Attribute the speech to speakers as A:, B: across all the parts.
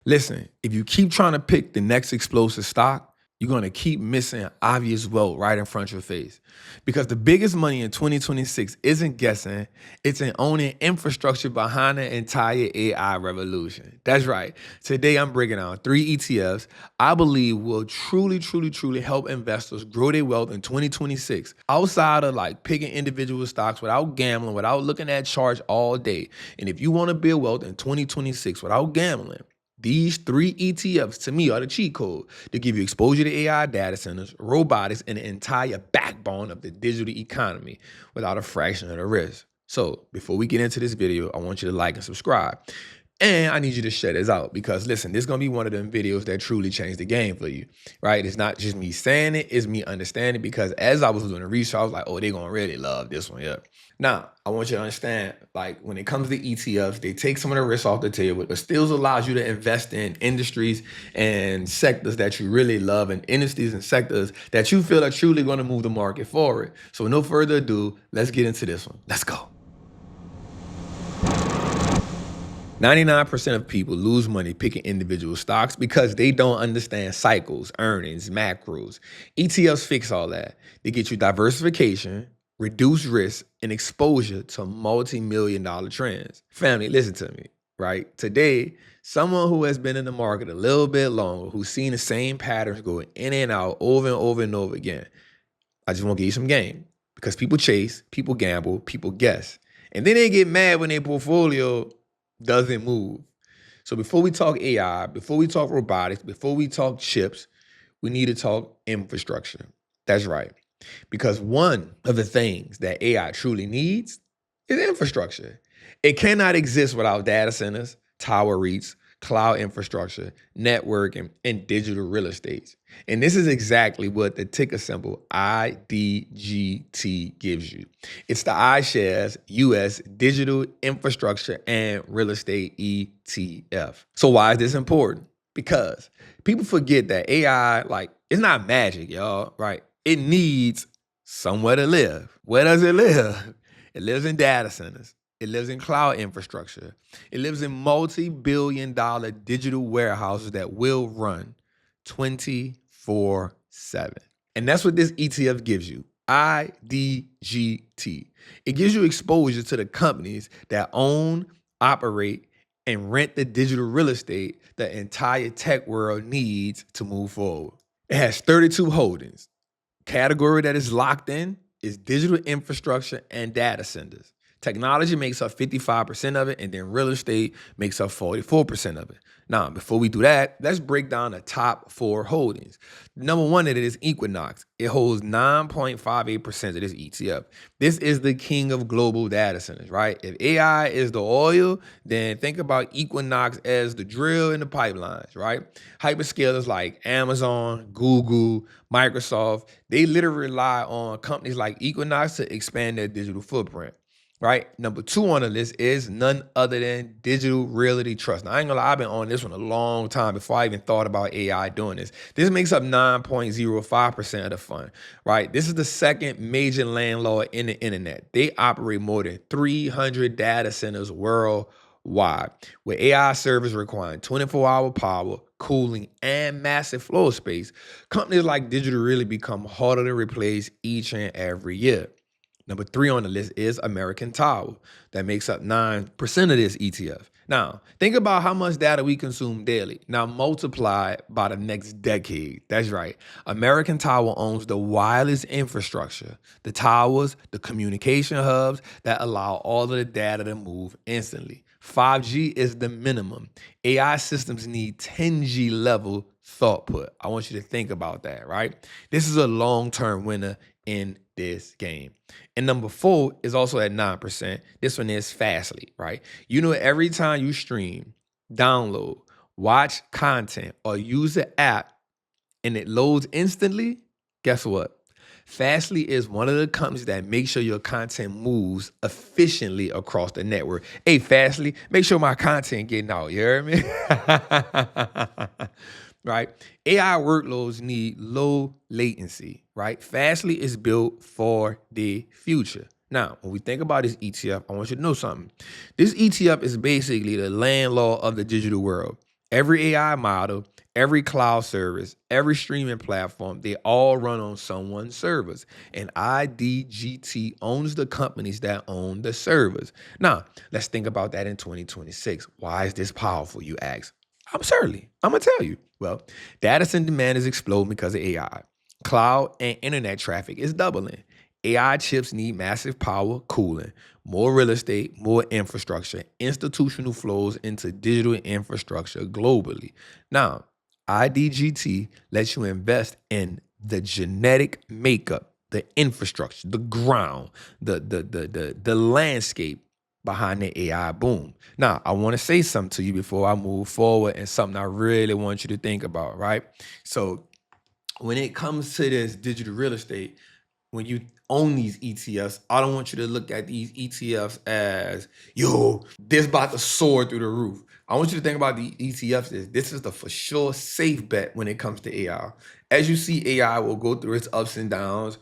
A: Listen, if you keep trying to pick the next explosive stock, you're going to keep missing obvious wealth right in front of your face. Because the biggest money in 2026 isn't guessing, it's in owning infrastructure behind the entire AI revolution. That's right. Today I'm breaking down 3 ETFs I believe will truly help investors grow their wealth in 2026 outside of like picking individual stocks without gambling, without looking at charts all day. And if you want to build wealth in 2026 without gambling, these 3 ETFs to me are the cheat code to give you exposure to AI data centers, robotics, and the entire backbone of the digital economy without a fraction of the risk. So before we get into this video, I want you to like and subscribe. And I need you to share this out because listen, this is gonna be one of them videos that truly changed the game for you, right? It's not just me saying it, it's me understanding because as I was doing the research, I was like, oh, they're gonna really love this one, yeah. Now, I want you to understand, like when it comes to ETFs, they take some of the risk off the table, but still allows you to invest in industries and sectors that you really love and industries and sectors that you feel are truly gonna move the market forward. So no further ado, let's get into this one. Let's go. 99% of people lose money picking individual stocks because they don't understand cycles, earnings, macros. ETFs fix all that. They get you diversification, reduce risk, and exposure to multi-million dollar trends. Family, listen to me, right? Today, someone who has been in the market a little bit longer, who's seen the same patterns going in and out over and over and over again, I just want to give you some game because people chase, people gamble, people guess. And then they get mad when their portfolio doesn't move. So before we talk AI, before we talk robotics, before we talk chips, we need to talk infrastructure. That's right. Because one of the things that AI truly needs is infrastructure. It cannot exist without data centers, tower REITs, cloud infrastructure, networking, and digital real estate. And this is exactly what the ticker symbol IDGT gives you. It's the iShares US Digital Infrastructure and Real Estate ETF. So why is this important? Because people forget that AI, like, it's not magic, y'all, right? It needs somewhere to live. Where does it live? It lives in data centers. It lives in cloud infrastructure. It lives in multi-billion-dollar digital warehouses that will run 24/7. And that's what this ETF gives you, IDGT. It gives you exposure to the companies that own, operate, and rent the digital real estate the entire tech world needs to move forward. It has 32 holdings. Category that is locked in is digital infrastructure and data centers. Technology makes up 55% of it, and then real estate makes up 44% of it. Now, before we do that, let's break down the top 4 holdings. Number one of it is Equinox. It holds 9.58% of this ETF. This is the king of global data centers, right? If AI is the oil, then think about Equinox as the drill in the pipelines, right? Hyperscalers like Amazon, Google, Microsoft, they literally rely on companies like Equinox to expand their digital footprint. Right. Number 2 on the list is none other than Digital Realty Trust. Now, I ain't gonna lie, I've been on this one a long time before I even thought about AI doing this. This makes up 9.05% of the fund, right? This is the second major landlord in the internet. They operate more than 300 data centers worldwide, with AI servers requiring 24-hour power, cooling, and massive floor space. Companies like Digital really become harder to replace each and every year. Number 3 on the list is American Tower. That makes up 9% of this ETF. Now, think about how much data we consume daily. Now, multiply it by the next decade. That's right. American Tower owns the wireless infrastructure, the towers, the communication hubs that allow all of the data to move instantly. 5G is the minimum. AI systems need 10G level thoughtput. I want you to think about that, right? This is a long-term winner in this game. And number 4 is also at 9%. This one is Fastly, right? You know, every time you stream, download, watch content, or use the app and it loads instantly, guess what? Fastly is one of the companies that make sure your content moves efficiently across the network. Hey, Fastly, make sure my content getting out. You hear me? Right? AI workloads need low latency, right? Fastly is built for the future. Now, when we think about this ETF, I want you to know something. This ETF is basically the landlord of the digital world. Every AI model, every cloud service, every streaming platform, they all run on someone's servers. And IDGT owns the companies that own the servers. Now, let's think about that in 2026. Why is this powerful, you ask? I'm going to tell you. Well, data center demand is exploding because of AI. Cloud and internet traffic is doubling. AI chips need massive power cooling, more real estate, more infrastructure, institutional flows into digital infrastructure globally. Now, IDGT lets you invest in the genetic makeup, the infrastructure, the ground, the landscape behind the AI boom. Now, I want to say something to you before I move forward, and something I really want you to think about, right? So, when it comes to this digital real estate, when you own these ETFs, I don't want you to look at these ETFs as, yo, this about to soar through the roof. I want you to think about the ETFs as this is the for sure safe bet when it comes to AI. As you see, AI will go through its ups and downs.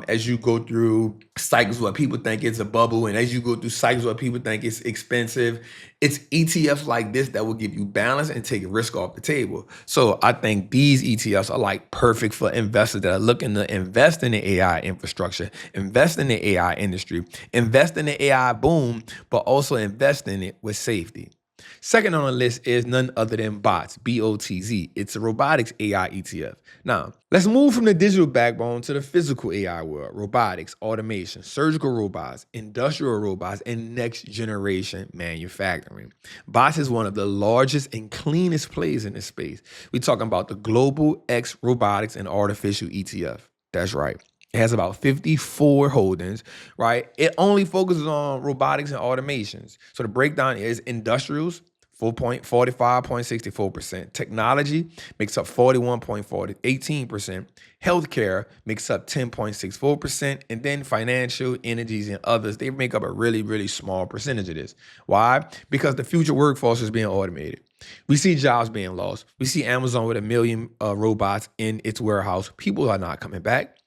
A: As you go through cycles where people think it's a bubble, and as you go through cycles where people think it's expensive, it's ETFs like this that will give you balance and take risk off the table. So I think these ETFs are like perfect for investors that are looking to invest in the AI infrastructure, invest in the AI industry, invest in the AI boom, but also invest in it with safety. Second on the list is none other than BOTZ, BOTZ. It's a robotics AI ETF. Now, let's move from the digital backbone to the physical AI world. Robotics, automation, surgical robots, industrial robots, and next generation manufacturing. BOTZ is one of the largest and cleanest plays in this space. We're talking about the Global X Robotics and Artificial ETF. That's right. It has about 54 holdings, right? It only focuses on robotics and automations. So the breakdown is industrials, 45.64%. Technology makes up 18%. Healthcare makes up 10.64%. And then financial, energies, and others, they make up a really, really small percentage of this. Why? Because the future workforce is being automated. We see jobs being lost. We see Amazon with 1 million robots in its warehouse. People are not coming back.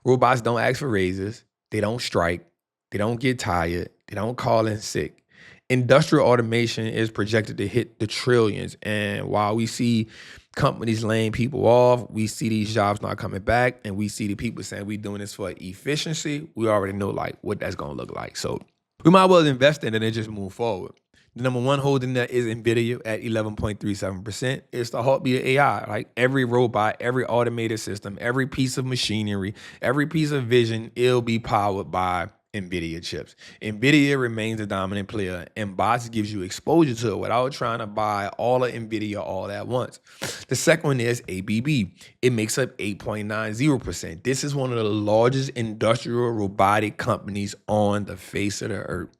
A: Robots don't ask for raises. They don't strike. They don't get tired. They don't call in sick. Industrial automation is projected to hit the trillions. And while we see companies laying people off, we see these jobs not coming back, and we see the people saying we're doing this for efficiency, we already know like what that's going to look like. So we might as well invest in it and just move forward. The number one holding that is NVIDIA at 11.37%. It's the heartbeat of AI. Like every robot, every automated system, every piece of machinery, every piece of vision, it'll be powered by NVIDIA chips. NVIDIA remains a dominant player, and BOTZ gives you exposure to it without trying to buy all of NVIDIA all at once. The second one is ABB. It makes up 8.90%. This is one of the largest industrial robotic companies on the face of the earth,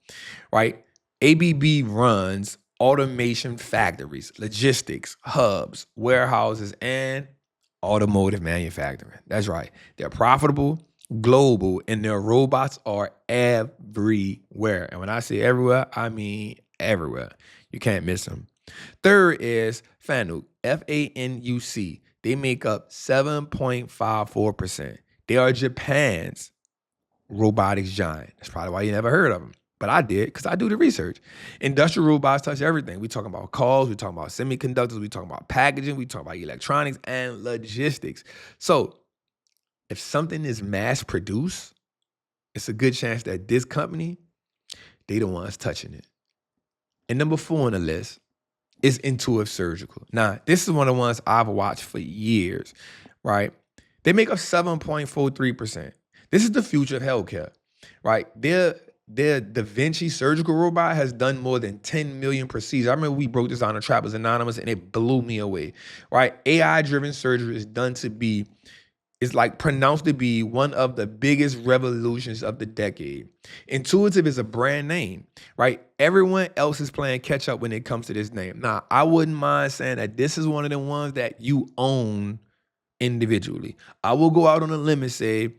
A: right? ABB runs automation factories, logistics, hubs, warehouses, and automotive manufacturing. That's right. They're profitable, global, and their robots are everywhere. And when I say everywhere, I mean everywhere. You can't miss them. Third is FANUC, FANUC. They make up 7.54%. They are Japan's robotics giant. That's probably why you never heard of them. But I did because I do the research. Industrial robots touch everything. We talking about cars, we talking about semiconductors, we talking about packaging, we talking about electronics and logistics. So if something is mass produced, it's a good chance that this company, they the ones touching it. And number 4 on the list is Intuitive Surgical. Now, this is one of the ones I've watched for years, right? They make up 7.43%. This is the future of healthcare, right? Their Da Vinci surgical robot has done more than 10 million procedures. I remember we broke this down on Trappers Anonymous, and it blew me away, right? AI-driven surgery is like pronounced to be one of the biggest revolutions of the decade. Intuitive is a brand name, right? Everyone else is playing catch up when it comes to this name. Now, I wouldn't mind saying that this is one of the ones that you own individually. I will go out on a limb and say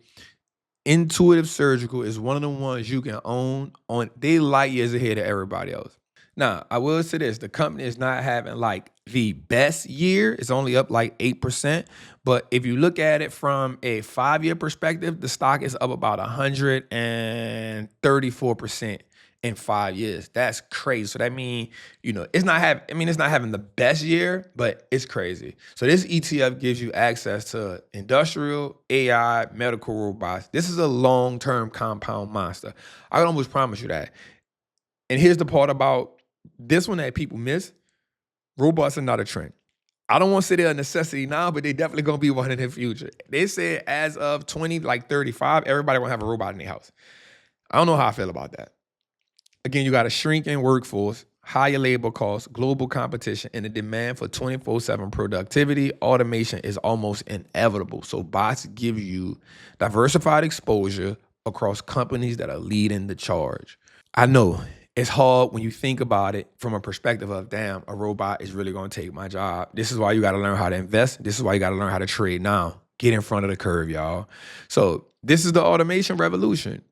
A: Intuitive Surgical is one of the ones you can own on. They light years ahead of everybody else. Now, I will say this, the company is not having like the best year. It's only up like 8%. But if you look at it from a 5-year perspective, the stock is up about 134% in 5 years. That's crazy. So that means, it's not having the best year, but it's crazy. So this ETF gives you access to industrial, AI, medical robots. This is a long-term compound monster. I can almost promise you that. And here's the part about this one that people miss. Robots are not a trend. I don't want to say they're a necessity now, but they definitely going to be one in the future. They said as of 35, everybody going to have a robot in their house. I don't know how I feel about that. Again, you got a shrinking workforce, higher labor costs, global competition, and the demand for 24/7 productivity. Automation is almost inevitable. So bots give you diversified exposure across companies that are leading the charge. I know it's hard when you think about it from a perspective of, damn, a robot is really going to take my job. This is why you got to learn how to invest. This is why you got to learn how to trade now. Get in front of the curve, y'all. So this is the automation revolution,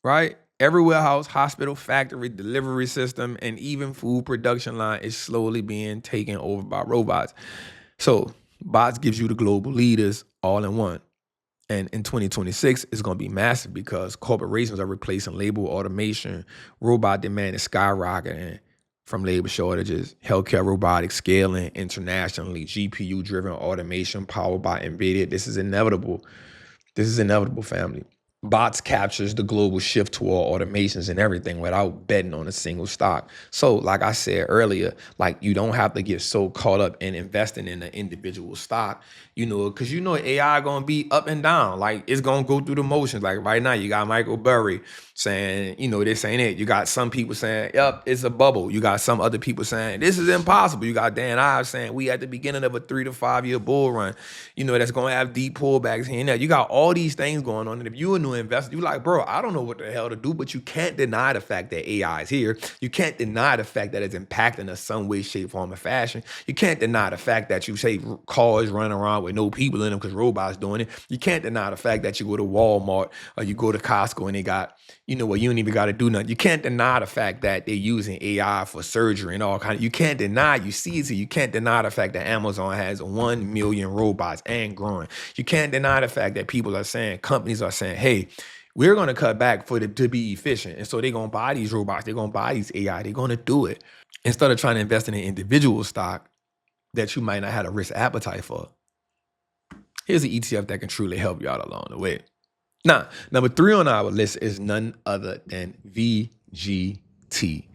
A: right? Every warehouse, hospital, factory, delivery system, and even food production line is slowly being taken over by robots. So bots gives you the global leaders all in one. And in 2026, it's going to be massive because corporations are replacing labor automation. Robot demand is skyrocketing from labor shortages, healthcare robotics scaling internationally, GPU-driven automation powered by NVIDIA. This is inevitable. This is inevitable, family. Bots captures the global shift toward automations and everything without betting on a single stock. So like I said earlier, you don't have to get so caught up in investing in an individual stock, because AI going to be up and down. It's going to go through the motions. Right now, you got Michael Burry saying, this ain't it. You got some people saying, yep, it's a bubble. You got some other people saying, this is impossible. You got Dan Ives saying, we at the beginning of a 3 to 5 year bull run, that's going to have deep pullbacks here and there. You got all these things going on. And if you're a new investor, you're like, bro, I don't know what the hell to do, but you can't deny the fact that AI is here. You can't deny the fact that it's impacting us some way, shape, form, or fashion. You can't deny the fact that you say cars running around with no people in them because robots doing it. You can't deny the fact that you go to Walmart or you go to Costco and they got, you don't even got to do nothing. You can't deny the fact that they're using AI for surgery and all kinds. You can't deny, you see it, so you can't deny the fact that Amazon has 1 million robots and growing. You can't deny the fact that companies are saying, hey, we're going to cut back to be efficient. And so they're going to buy these robots. They're going to buy these AI. They're going to do it. Instead of trying to invest in an individual stock that you might not have a risk appetite for. Here's an ETF that can truly help you out along the way. Now, number 3 on our list is none other than VGT.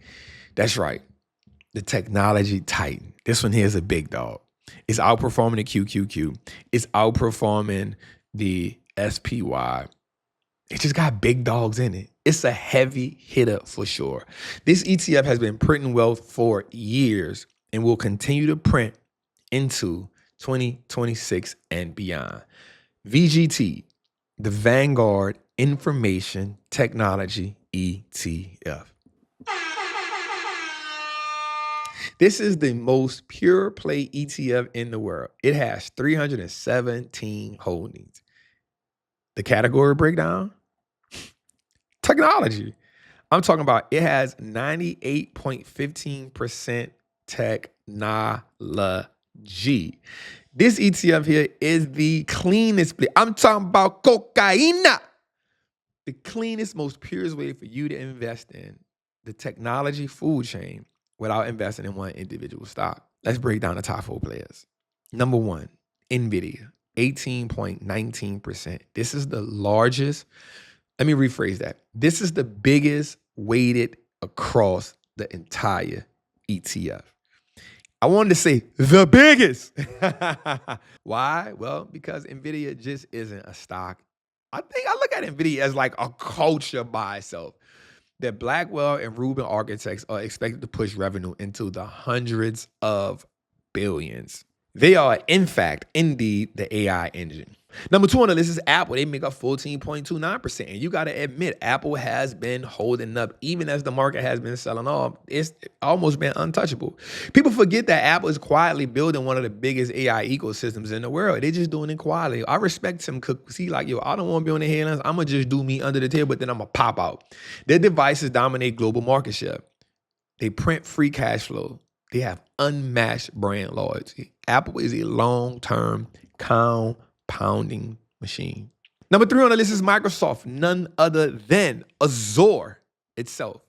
A: That's right. The technology titan. This one here is a big dog. It's outperforming the QQQ. It's outperforming the SPY. It just got big dogs in it. It's a heavy hitter for sure. This ETF has been printing wealth for years and will continue to print into 2026 and beyond. VGT, the Vanguard Information Technology ETF. This is the most pure play ETF in the world. It has 317 holdings. The category breakdown? Technology. I'm talking about it has 98.15% technology. This ETF here is the cleanest play. I'm talking about cocaine. The cleanest, most purest way for you to invest in the technology food chain without investing in one individual stock. Let's break down the top 4 players. Number 1, NVIDIA, 18.19%. This is the largest. Let me rephrase that. This is the biggest weighted across the entire ETF. I wanted to say the biggest. Why? Well, because NVIDIA just isn't a stock. I think I look at NVIDIA as like a culture by itself. That Blackwell and Rubin architects are expected to push revenue into the hundreds of billions. They are, in fact, indeed, the AI engine. Number 2 on the list is Apple. They make up 14.29%. And you got to admit, Apple has been holding up, even as the market has been selling off. It's almost been untouchable. People forget that Apple is quietly building one of the biggest AI ecosystems in the world. They're just doing it quietly. I respect Tim Cook. See, I don't want to be on the headlines. I'm going to just do me under the table, but then I'm going to pop out. Their devices dominate global market share. They print free cash flow. They have unmatched brand loyalty. Apple is a long-term compounding machine. Number 3 on the list is Microsoft, none other than Azure itself.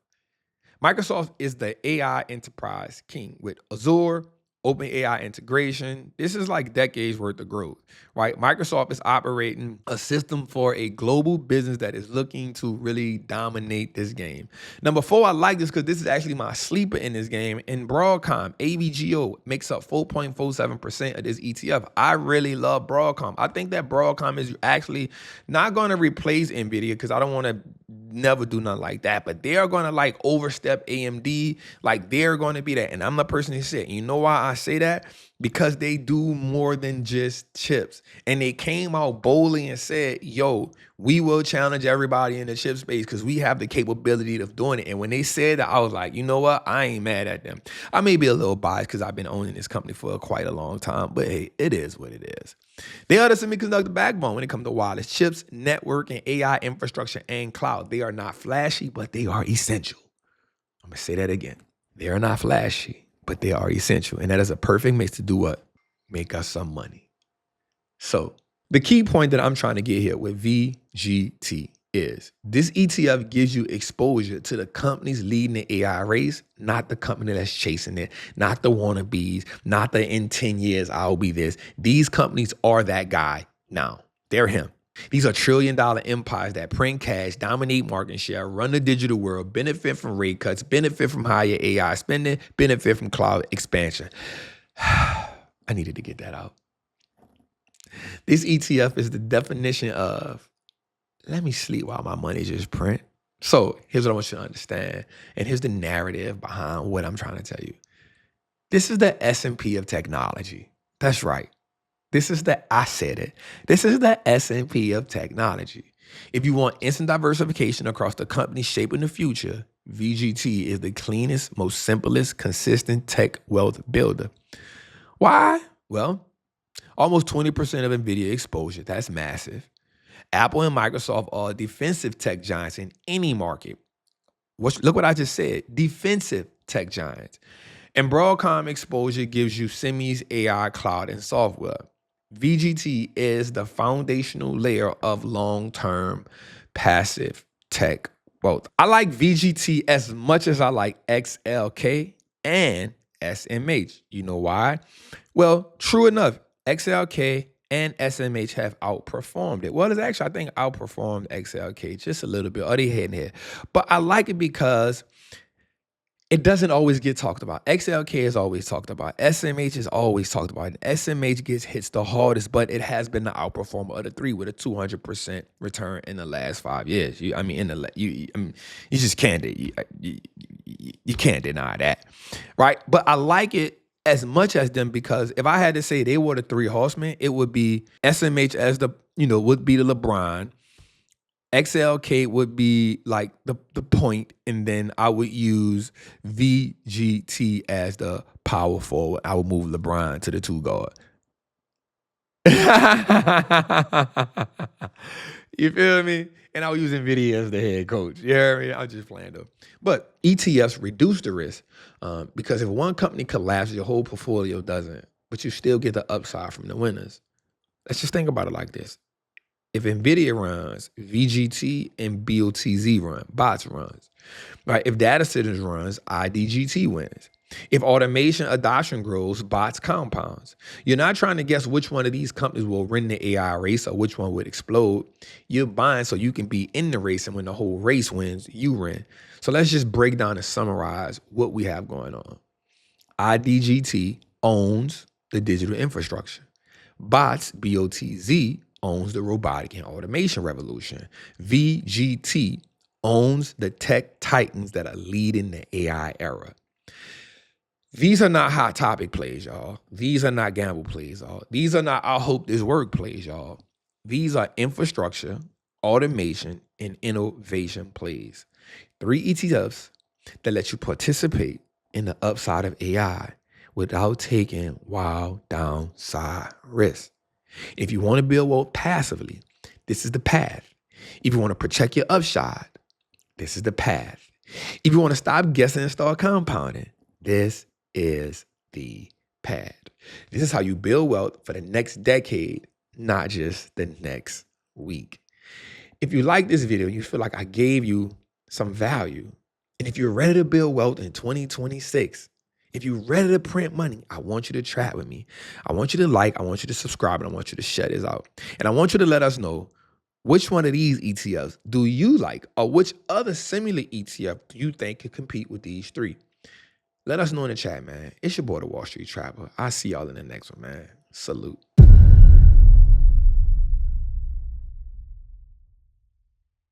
A: Microsoft is the AI enterprise king with Azure, OpenAI integration. This is like decades worth of growth, right? Microsoft is operating a system for a global business that is looking to really dominate this game. Number 4, I like this because this is actually my sleeper in this game. And Broadcom, ABGO, makes up 4.47% of this ETF. I really love Broadcom. I think that Broadcom is actually not going to replace NVIDIA because I don't want to never do nothing like that, but they are going to like overstep AMD. Like they're going to be that. And I'm the person who said, you know why I say that? Because they do more than just chips. And they came out boldly and said, yo, we will challenge everybody in the chip space because we have the capability of doing it. And when they said that, I was like, you know what? I ain't mad at them. I may be a little biased because I've been owning this company for quite a long time, but hey, it is what it is. They are the semiconductor backbone when it comes to wireless chips, network, and AI infrastructure and cloud. They are not flashy, but they are essential. I'm going to say that again. They are not flashy, but they are essential. And that is a perfect mix to do what? Make us some money. So the key point that I'm trying to get here with VGT is this ETF gives you exposure to the companies leading the AI race, not the company that's chasing it, not the wannabes, not the in 10 years I'll be this. These companies are that guy now. They're him. These are trillion-dollar empires that print cash, dominate market share, run the digital world, benefit from rate cuts, benefit from higher AI spending, benefit from cloud expansion. I needed to get that out. This ETF is the definition of, let me sleep while my money just print. So here's what I want you to understand. And here's the narrative behind what I'm trying to tell you. This is the S&P of technology. That's right. This is I said it. This is the S&P of technology. If you want instant diversification across the companies shaping the future, VGT is the cleanest, most simplest, consistent tech wealth builder. Why? Well, almost 20% of NVIDIA exposure. That's massive. Apple and Microsoft are defensive tech giants in any market. Look what I just said. Defensive tech giants. And Broadcom exposure gives you semis, AI, cloud, and software. VGT is the foundational layer of long-term passive tech wealth. I like VGT as much as I like XLK and SMH. You know why? Well, true enough, XLK and SMH have outperformed it. Well, it's actually, I think, outperformed XLK just a little bit. Or they head and head. But I like it because it doesn't always get talked about. XLK is always talked about. SMH is always talked about. And SMH hits the hardest, but it has been the outperformer of the three with a 200% return in the last 5 years. You just can't. You can't deny that, right? But I like it as much as them because if I had to say they were the three horsemen, it would be SMH as would be the LeBron. XLK would be like the point, and then I would use VGT as the power forward. I would move LeBron to the 2 guard. You feel me? And I was using NVIDIA as the head coach. You hear me? I'm just playing though. But ETFs reduce the risk because if one company collapses, your whole portfolio doesn't, but you still get the upside from the winners. Let's just think about it like this. If NVIDIA runs, VGT and BOTZ runs, right? If data centers runs, IDGT wins. If automation adoption grows, bots compounds. You're not trying to guess which one of these companies will win the AI race or which one would explode. You're buying so you can be in the race, and when the whole race wins, you win. So let's just break down and summarize what we have going on. IDGT owns the digital infrastructure. Bots, BOTZ, owns the robotic and automation revolution. VGT owns the tech titans that are leading the AI era. These are not hot topic plays, y'all. These are not gamble plays, y'all. These are not I hope this work plays, y'all. These are infrastructure, automation, and innovation plays. 3 ETFs that let you participate in the upside of AI without taking wild downside risks. If you want to build wealth passively, this is the path. If you want to protect your upside, this is the path. If you want to stop guessing and start compounding, this is the path. This is how you build wealth for the next decade, not just the next week. If you like this video, you feel like I gave you some value, And if you're ready to build wealth in 2026, if you're ready to print money, I want you to chat with me. I want you to like, I want you to subscribe, and I want you to share this out. And I want you to let us know which one of these ETFs do you like, or which other similar ETF do you think could compete with these three? Let us know in the chat, man. It's your boy, the Wall Street Trapper. I'll see y'all in the next one, man. Salute.